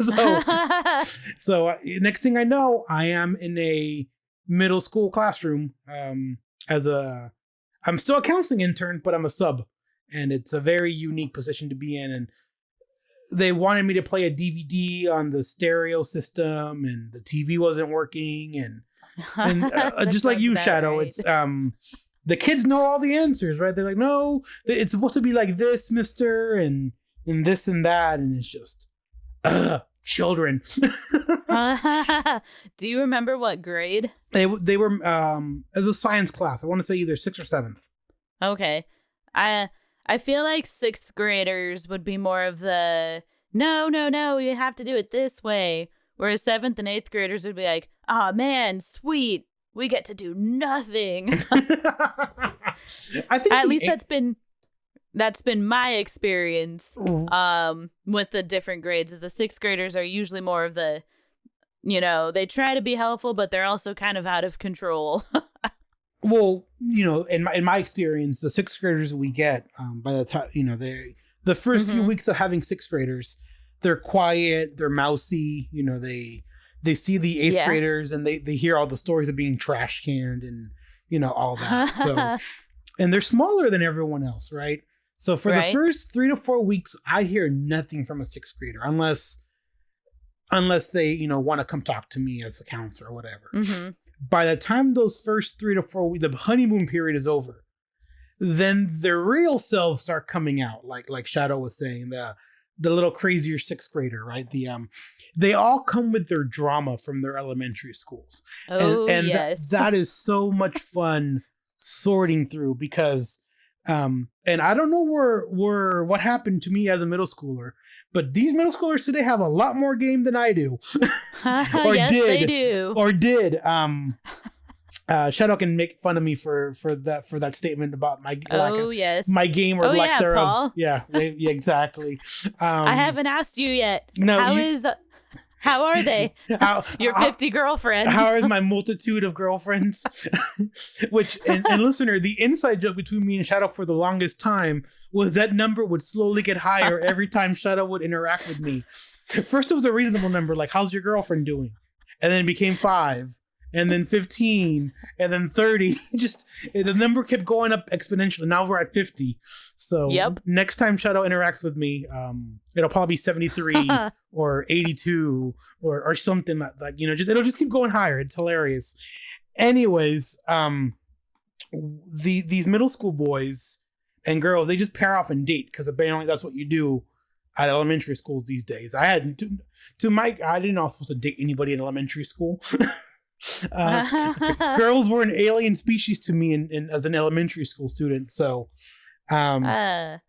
So next thing I know, I am in a middle school classroom I'm still a counseling intern, but I'm a sub, and it's a very unique position to be in. And they wanted me to play a DVD on the stereo system, and the TV wasn't working, and just like you, Shadow, right. It's the kids know all the answers, right? They're like, no, it's supposed to be like this, mister, and this and that. And it's just, children. Do you remember what grade? They were, as a science class. I want to say either 6th or 7th. Okay. I feel like 6th graders would be more of the, no, you have to do it this way. Whereas 7th and 8th graders would be like, oh man, sweet. We get to do nothing. I think at least that's been that's been my experience with the different grades. The sixth graders are usually more of the, they try to be helpful, but they're also kind of out of control. Well, in my experience, the sixth graders we get, by the time, the first few weeks of having sixth graders, they're quiet, they're mousy, they see the eighth graders and they hear all the stories of being trash canned and, all that. So, and they're smaller than everyone else, right? So for the first 3 to 4 weeks, I hear nothing from a sixth grader unless they, want to come talk to me as a counselor or whatever. Mm-hmm. By the time those first 3 to 4 weeks, the honeymoon period is over, then their real selves start coming out. Like Shadoe was saying, the little crazier sixth grader, right? They all come with their drama from their elementary schools. And yes. that is so much fun sorting through because, and I don't know what happened to me as a middle schooler, but these middle schoolers today have a lot more game than I do. Yes, they do. Or did. Shadoe can make fun of me for that statement about my my game or lack thereof. Paul. Yeah, exactly. I haven't asked you yet. No, how are they? Your 50 girlfriends. How is my multitude of girlfriends? Which, and listener, the inside joke between me and Shadoe for the longest time was that number would slowly get higher every time Shadoe would interact with me. First, it was a reasonable number, like, how's your girlfriend doing? And then it became 5. And then 15, and then 30. Just the number kept going up exponentially. Now we're at 50. So next time Shadoe interacts with me, it'll probably be 73 or 82 or something like it'll just keep going higher. It's hilarious. Anyways, these middle school boys and girls, they just pair off and date because apparently that's what you do at elementary schools these days. I had to Mike. I didn't know I was supposed to date anybody in elementary school. Girls were an alien species to me in as an elementary school student. So, well,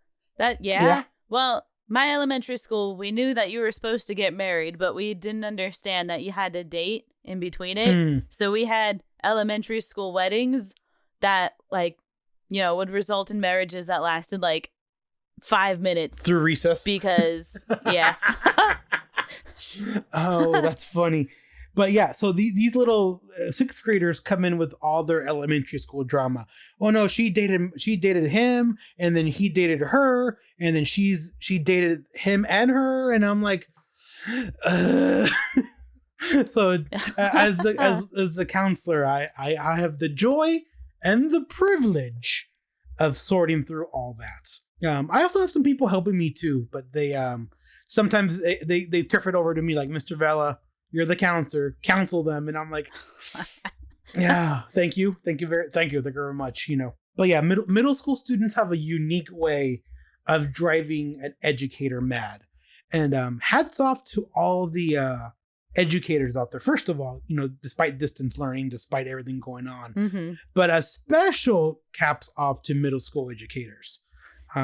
my elementary school, we knew that you were supposed to get married, but we didn't understand that you had to date in between it. So we had elementary school weddings that would result in marriages that lasted 5 minutes through recess because oh, that's funny. But yeah, so these little sixth graders come in with all their elementary school drama. Oh no, she dated him, and then he dated her, and then she dated him and her, and I'm like, so as the counselor, I have the joy and the privilege of sorting through all that. I also have some people helping me too, but they sometimes they turf it over to me like, Mr. Vela, you're the counselor, counsel them. And I'm like, yeah, thank you very much, But yeah, middle school students have a unique way of driving an educator mad. And hats off to all the educators out there. First of all, despite distance learning, despite everything going on, but a special caps off to middle school educators.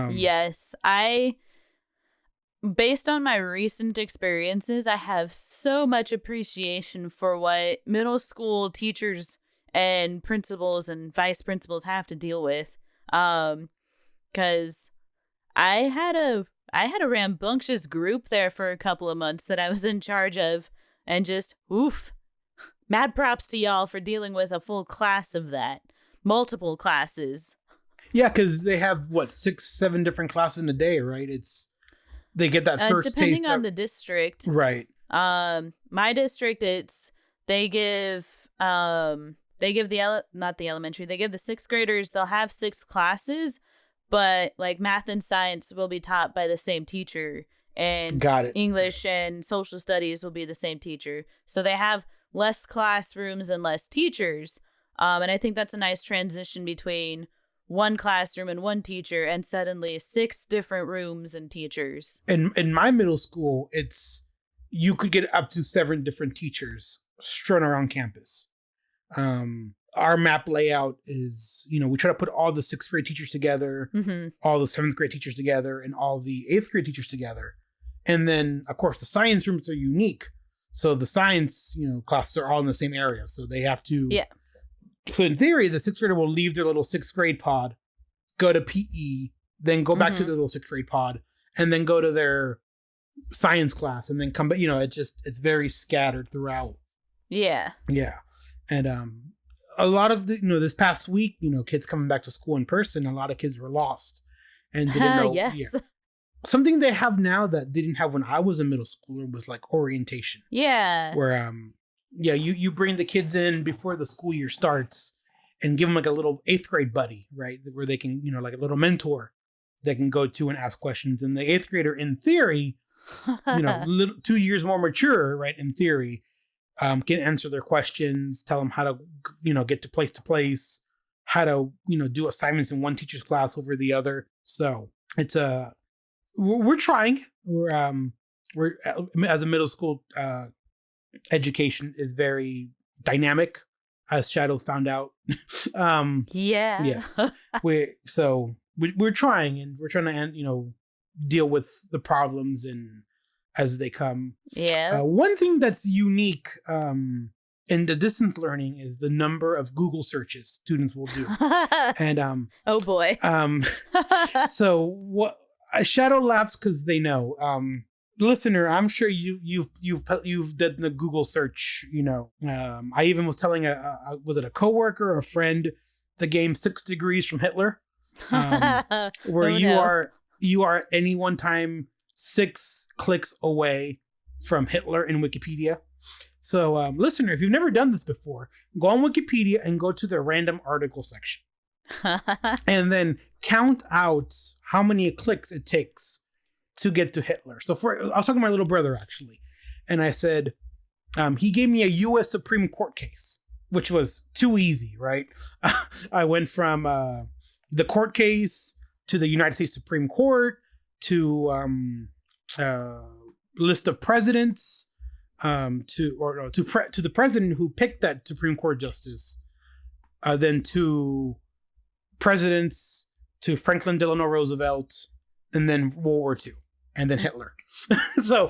Yes, based on my recent experiences, I have so much appreciation for what middle school teachers and principals and vice principals have to deal with. Because I had a rambunctious group there for a couple of months that I was in charge of, and just mad props to y'all for dealing with a full class of that, multiple classes. Yeah, because they have 6-7 different classes in a day, right? They get that first depending taste on the district, right? My district, they give the sixth graders, they'll have 6 classes, but math and science will be taught by the same teacher, and English and social studies will be the same teacher. So they have less classrooms and less teachers, and I think that's a nice transition between one classroom and one teacher and suddenly 6 different rooms and teachers. In my middle school, you could get up to 7 different teachers strewn around campus. Our map layout is, we try to put all the 6th grade teachers together, all the 7th grade teachers together, and all the 8th grade teachers together. And then, of course, the science rooms are unique. So the science, classes are all in the same area. So they have to... So in theory, the 6th grader will leave their little 6th grade pod, go to PE, then go back to their little 6th grade pod, and then go to their science class, and then come back. It's very scattered throughout. Yeah. Yeah. And a lot of this past week, kids coming back to school in person, a lot of kids were lost and didn't know. Yes. Yeah. Something they have now that they didn't have when I was a middle schooler was like orientation. Yeah. Where you bring the kids in before the school year starts and give them like a little 8th grade buddy, right? Where they can, like a little mentor they can go to and ask questions. And the 8th grader, in theory, 2 years more mature, right? In theory, can answer their questions, tell them how to, get to place, how to, do assignments in one teacher's class over the other. So it's we're trying. We're as a middle school education is very dynamic, as Shadows found out. Yeah. Yes. We're trying, and we're trying to deal with the problems and as they come. Yeah. One thing that's unique in the distance learning is the number of Google searches students will do. And oh boy. So what Shadow laughs because they know. Listener, I'm sure you've done the Google search. I even was telling was it a coworker or a friend the game 6 Degrees from Hitler, where you are at any one time 6 clicks away from Hitler in Wikipedia. So, listener, if you've never done this before, go on Wikipedia and go to the random article section, and then count out how many clicks it takes to get to Hitler. So I was talking to my little brother, actually, and I said, he gave me a U.S. Supreme Court case, which was too easy, right? I went from the court case to the United States Supreme Court to list of presidents, to the president who picked that Supreme Court justice, then to presidents, to Franklin Delano Roosevelt, and then World War II, and then Hitler. So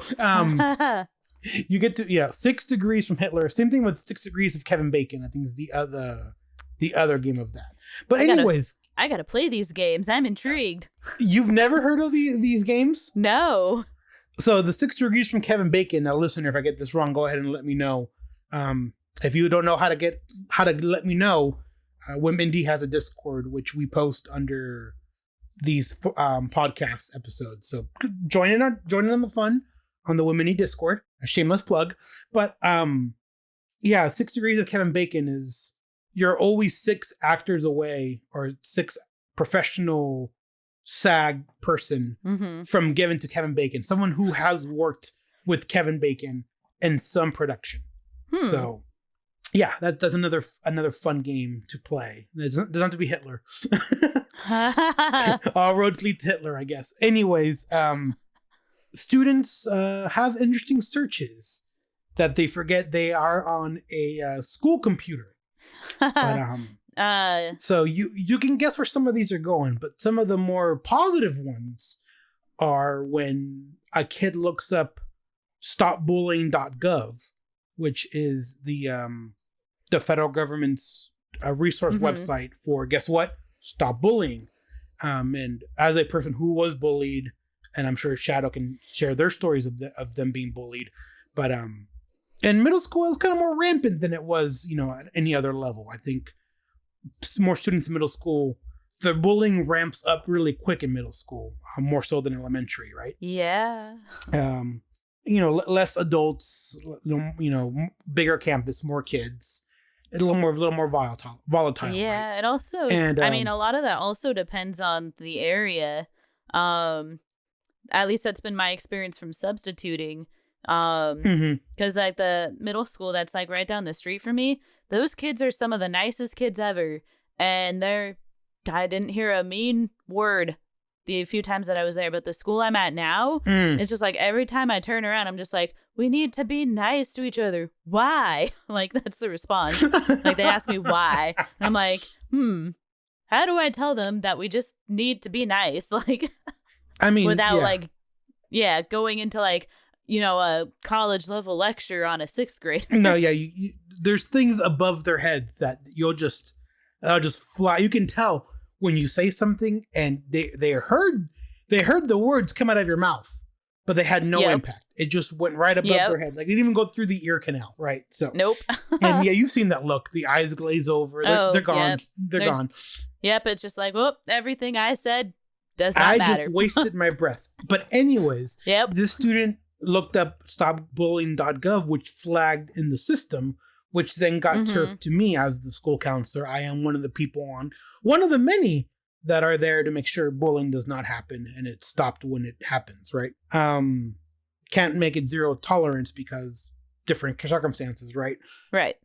you get to 6 Degrees from Hitler. Same thing with 6 Degrees of Kevin Bacon. I think is the other game of that. But anyways, I gotta play these games. I'm intrigued. You've never heard of these games? No. So the 6 Degrees from Kevin Bacon. Now, listener, if I get this wrong, go ahead and let me know. If you don't know how to let me know, Whimindie has a Discord which we post under these podcast episodes. So join in on the fun on the Whimindie Discord. A shameless plug, but 6 Degrees of Kevin Bacon is you're always 6 actors away or 6 professional SAG person from giving to Kevin Bacon, someone who has worked with Kevin Bacon in some production. So yeah, that's another fun game to play. It doesn't have to be Hitler. All roads lead to Hitler, I guess. Anyways, students have interesting searches that they forget they are on a school computer. But so you can guess where some of these are going, but some of the more positive ones are when a kid looks up stopbullying.gov, which is the federal government's resource website for, guess what? Stop bullying. And as a person who was bullied, and I'm sure Shadow can share their stories of them being bullied, but in middle school, it was kind of more rampant than it was, at any other level. I think more students in middle school, the bullying ramps up really quick in middle school, more so than elementary, right? Yeah. Less adults, bigger campus, more kids, a little more volatile. Yeah, right? It also, and a lot of that also depends on the area. At least that's been my experience from substituting. Because like the middle school that's like right down the street from me, those kids are some of the nicest kids ever, and I didn't hear a mean word the few times that I was there. But the school I'm at now, it's just like every time I turn around, I'm just like, we need to be nice to each other. Why? Like, that's the response. Like, they ask me why, and I'm like, how do I tell them that we just need to be nice? Like, I mean, without going into like, a college level lecture on a 6th grade. No, yeah, there's things above their heads that they'll just fly. You can tell when you say something and they heard the words come out of your mouth, but they had no impact. It just went right above their head. Like, they didn't even go through the ear canal, right? So nope. And yeah, you've seen that look. The eyes glaze over. They're gone. Yep. They're gone. Yep, it's just like, whoop, everything I said does not matter. I just wasted my breath. But anyways, this student looked up stopbullying.gov, which flagged in the system, which then got turfed to me as the school counselor. I am one of the people one of the many that are there to make sure bullying does not happen and it's stopped when it happens, right? Can't make it zero tolerance because different circumstances, right? Right.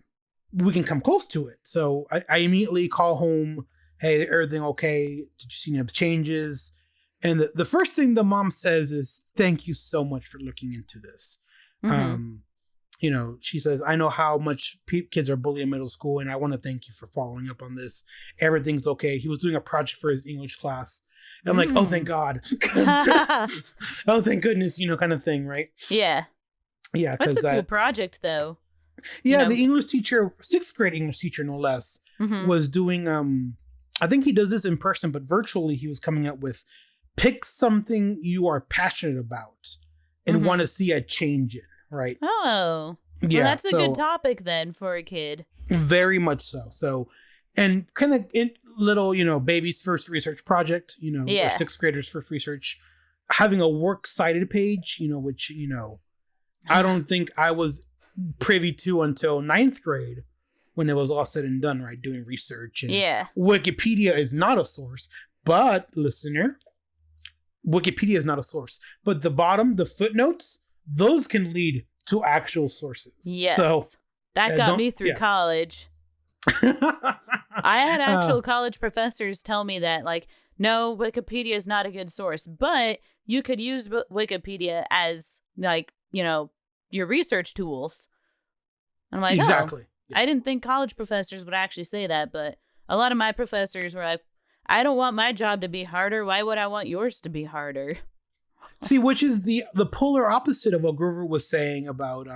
We can come close to it. So I immediately call home, hey, everything okay? Did you see any changes? And the first thing the mom says is, thank you so much for looking into this. She says, I know how much kids are bullied in middle school, and I want to thank you for following up on this. Everything's okay. He was doing a project for his English class. And I'm like, oh, thank God. Oh, thank goodness, kind of thing, right? Yeah. Yeah. That's a cool project, though. Yeah, the English teacher, 6th grade English teacher, no less, was doing, I think he does this in person, but virtually he was coming up with, pick something you are passionate about and want to see a change in, right? Oh. Yeah. Well, that's a good topic then for a kid. Very much so. So, and kind of little, baby's first research project, or 6th graders' first research, having a works cited page, which, I don't think I was privy to until 9th grade when it was all said and done, right? Doing research. And Wikipedia is not a source, but listener, Wikipedia is not a source, but the bottom, the footnotes, those can lead to actual sources. Yes. So that got me through college. I had actual college professors tell me that, like, no, Wikipedia is not a good source, but you could use Wikipedia as, like, your research tools. I'm like, exactly. I didn't think college professors would actually say that, but a lot of my professors were like, I don't want my job to be harder. Why would I want yours to be harder? See, which is the polar opposite of what Grover was saying about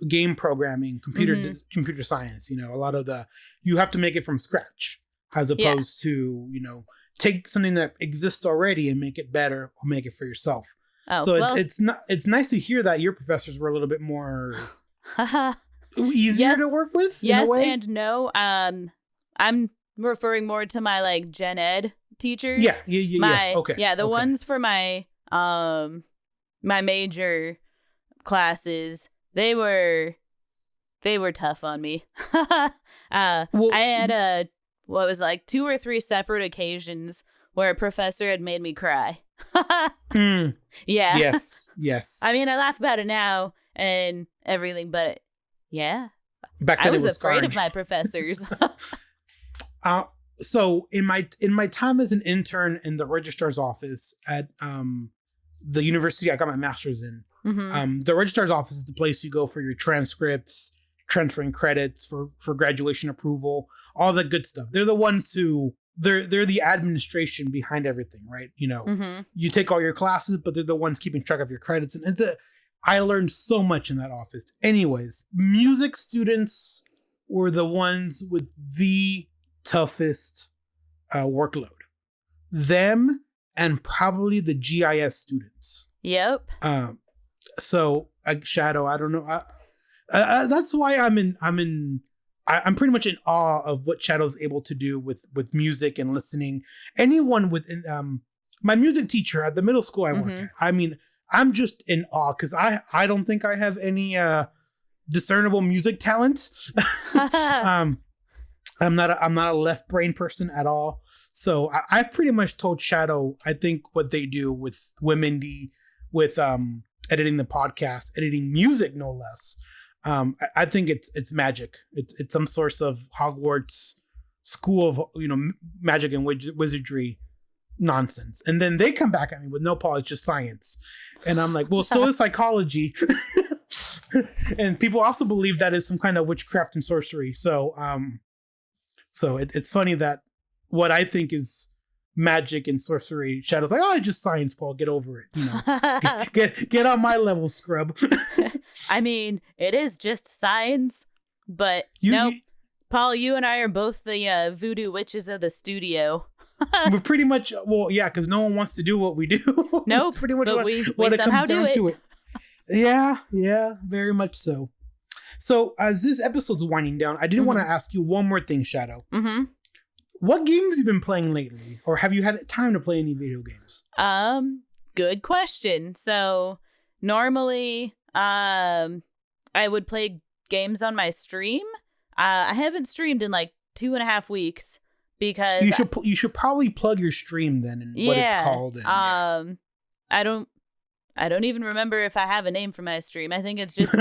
game programming, computer science. A lot of you have to make it from scratch, as opposed to take something that exists already and make it better or make it for yourself. Oh, so it's nice to hear that your professors were a little bit more easier to work with. Yes in a way. And no. I'm referring more to my like gen ed teachers. The ones for my my major classes, they were tough on me. I had what was like 2 or 3 separate occasions where a professor had made me cry. Yeah. Yes. I mean, I laugh about it now and everything, but yeah. Back then I was afraid scarring. of my professors. So in my time as an intern in the registrar's office at the university I got my master's in, the registrar's office is the place you go for your transcripts, transferring credits for graduation approval, all the good stuff. They're the ones who they're the administration behind everything, right? You take all your classes, but they're the ones keeping track of your credits. And I learned so much in that office. Anyways, music students were the ones with the toughest workload. Them and probably the GIS students. Yep. So Shadoe, I don't know. That's why I'm pretty much in awe of what Shadow's able to do with music and listening. Anyone with my music teacher at the middle school I work at. I mean, I'm just in awe because I don't think I have any discernible music talent. I'm not a left brain person at all. So I've pretty much told Shadoe, I think what they do with Whimindie, with editing the podcast, editing music, no less. I think it's magic. It's some source of Hogwarts school of magic and wizardry nonsense. And then they come back at me with no, Paul, it's just science. And I'm like, well, so is psychology. And people also believe that is some kind of witchcraft and sorcery. So it's funny that what I think is magic and sorcery, Shadow's like, oh, it's just science, Paul, get over it. Get on my level, scrub. I mean, it is just science, but Paul, you and I are both the voodoo witches of the studio. We're pretty much, well, yeah, because no one wants to do what we do. Nope, pretty much but we somehow do it. Yeah, very much so. So as this episode's winding down, I did want to ask you one more thing, Shadoe. Mm-hmm. What games have you been playing lately? Or have you had time to play any video games? Good question. So normally, I would play games on my stream. I haven't streamed in like 2.5 weeks because you should probably plug your stream then and what it's called. And, I don't even remember if I have a name for my stream. I think it's just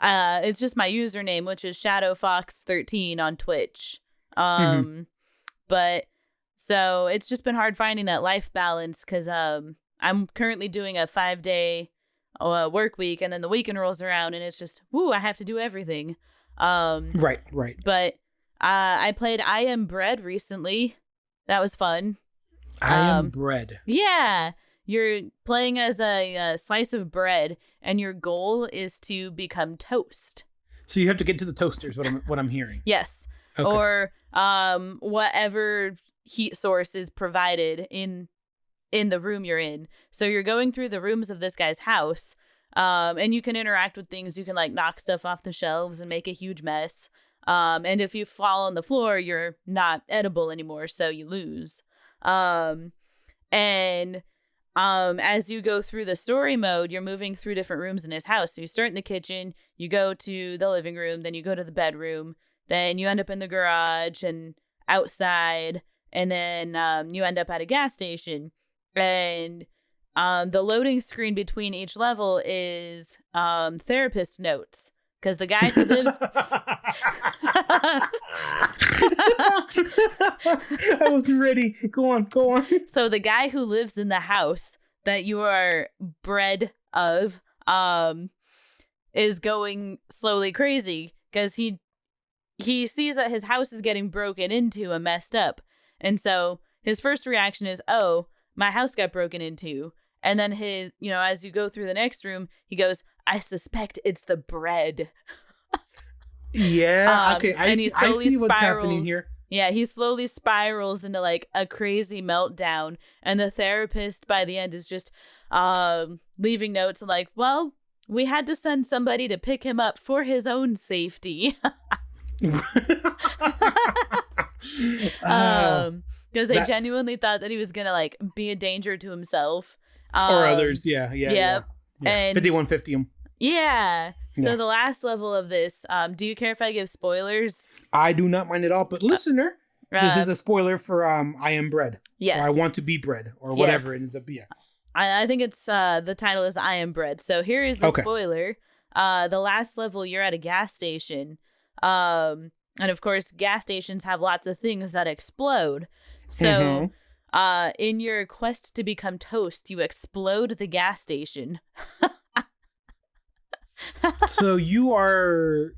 it's just my username, which is ShadowFox13 on Twitch. But so it's just been hard finding that life balance because I'm currently doing a 5-day work week, and then the weekend rolls around, and it's just I have to do everything. Right. But I played I Am Bread recently. That was fun. I Am Bread. Yeah. You're playing as a slice of bread, and your goal is to become toast. So you have to get to the toasters, what I'm hearing. Yes. Okay. Or whatever heat source is provided in the room you're in. So you're going through the rooms of this guy's house, and you can interact with things. You can like knock stuff off the shelves and make a huge mess. And if you fall on the floor, you're not edible anymore, so you lose. As you go through the story mode, you're moving through different rooms in his house. So you start in the kitchen, you go to the living room, then you go to the bedroom, then you end up in the garage and outside, and then you end up at a gas station. And the loading screen between each level is therapist notes. Because the guy who lives... I was ready. Go on. So the guy who lives in the house that you are bred of is going slowly crazy because he sees that his house is getting broken into and messed up. And so his first reaction is, oh, my house got broken into. And then as you go through the next room, he goes, I suspect it's the bread. Yeah. Okay. I see what's happening here. Yeah, he slowly spirals into like a crazy meltdown, and the therapist by the end is just leaving notes and like, well, we had to send somebody to pick him up for his own safety. Because they genuinely thought that he was gonna like be a danger to himself or others. Yeah. And 5150 him. Yeah. So the last level of this, do you care if I give spoilers? I do not mind at all, but listener, this is a spoiler for I Am Bread. Yes. Or I Want to Be Bread, or whatever it ends up being. I think it's the title is I Am Bread. So here is the spoiler. The last level, you're at a gas station. And of course, gas stations have lots of things that explode. So in your quest to become toast, you explode the gas station. So you are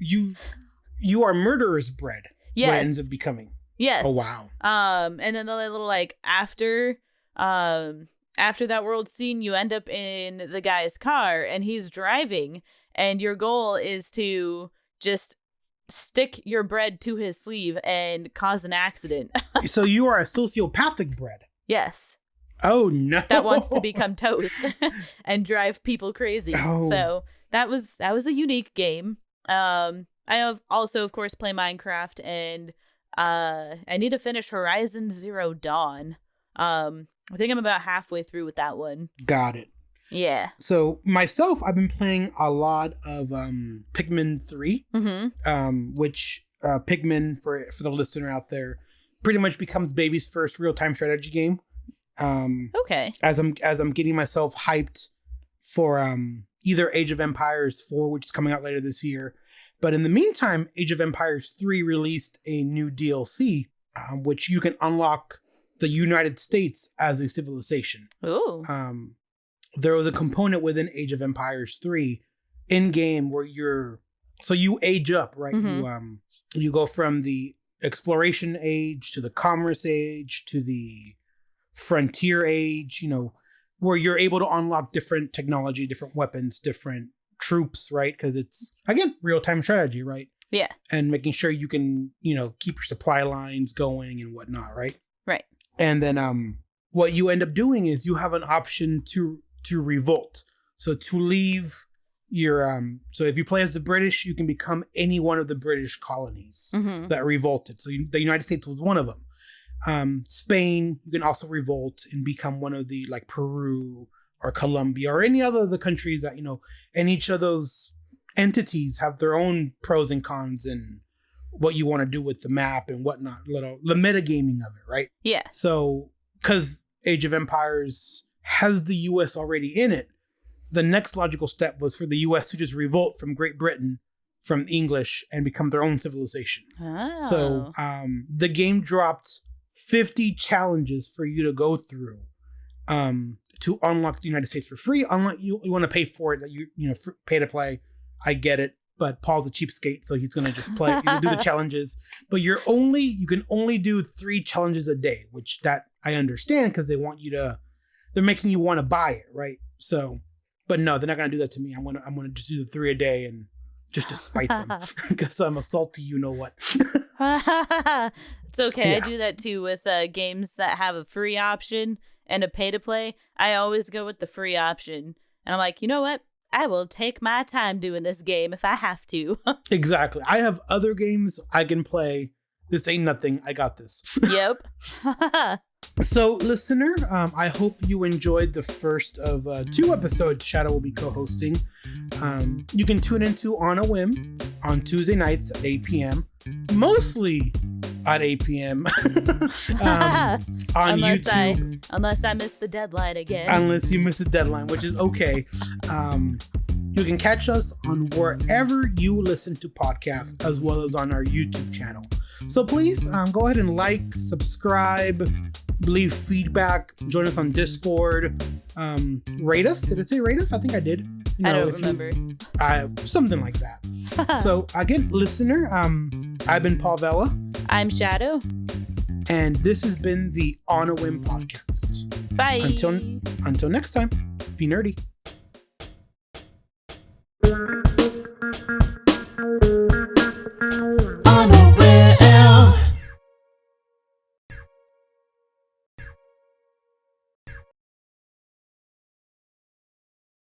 murderer's bread. Yes. What it ends up becoming. Yes. Oh wow. And then the little like after that world scene, you end up in the guy's car and he's driving, and your goal is to just stick your bread to his sleeve and cause an accident. So you are a sociopathic bread. Yes. Oh no. That wants to become toast and drive people crazy. Oh. So that was a unique game. I have also, of course, play Minecraft, and I need to finish Horizon Zero Dawn. I think I'm about halfway through with that one. Got it. Yeah. So myself, I've been playing a lot of Pikmin 3, which Pikmin, for the listener out there, pretty much becomes baby's first real-time strategy game. Okay. As I'm getting myself hyped for either Age of Empires 4, which is coming out later this year. But in the meantime, Age of Empires 3 released a new DLC, which you can unlock the United States as a civilization. Ooh. There was a component within Age of Empires 3 in-game where you age up, right? You go from the exploration age to the commerce age to the frontier age, where you're able to unlock different technology, different weapons, different troops, right? Because it's, again, real-time strategy, right? Yeah. And making sure you can, keep your supply lines going and whatnot, right? Right. And then what you end up doing is you have an option to revolt. So to leave your so if you play as the British, you can become any one of the British colonies that revolted. So the United States was one of them. Spain, you can also revolt and become one of the, like, Peru or Colombia or any other of the countries that, and each of those entities have their own pros and cons and what you want to do with the map and whatnot, the metagaming of it, right? Yeah. So because Age of Empires has the US already in it, the next logical step was for the US to just revolt from Great Britain, from English, and become their own civilization. Oh. So the game dropped 50 challenges for you to go through to unlock the United States for free. Unlike you want to pay for it, that pay to play. I get it, but Paul's a cheapskate, so he's gonna just play. Do the challenges, but you can only do 3 challenges a day, which that I understand because they want you to. They're making you want to buy it, right? So, but no, they're not gonna do that to me. I'm gonna just do the 3 a day and just to spite them because I'm a salty, what. It's okay. Yeah. I do that too with games that have a free option and a pay to play. I always go with the free option, and I'm like, you know what? I will take my time doing this game if I have to. Exactly. I have other games I can play. This ain't nothing. I got this. Yep. So, listener, I hope you enjoyed the first of 2 episodes Shadoe will be co-hosting. You can tune into On a Whim on Tuesday nights at 8 p.m. Mostly at 8 p.m. On YouTube. Unless I miss the deadline again. Unless you miss the deadline, which is okay. You can catch us on wherever you listen to podcasts, as well as on our YouTube channel. So please go ahead and like, subscribe, leave feedback, join us on Discord, rate us. Did it say rate us? I think I did. I don't remember. Something like that. So again, listener, I've been Paul Vella. I'm Shadoe. And this has been the On a Whim podcast. Bye. Until next time, be nerdy.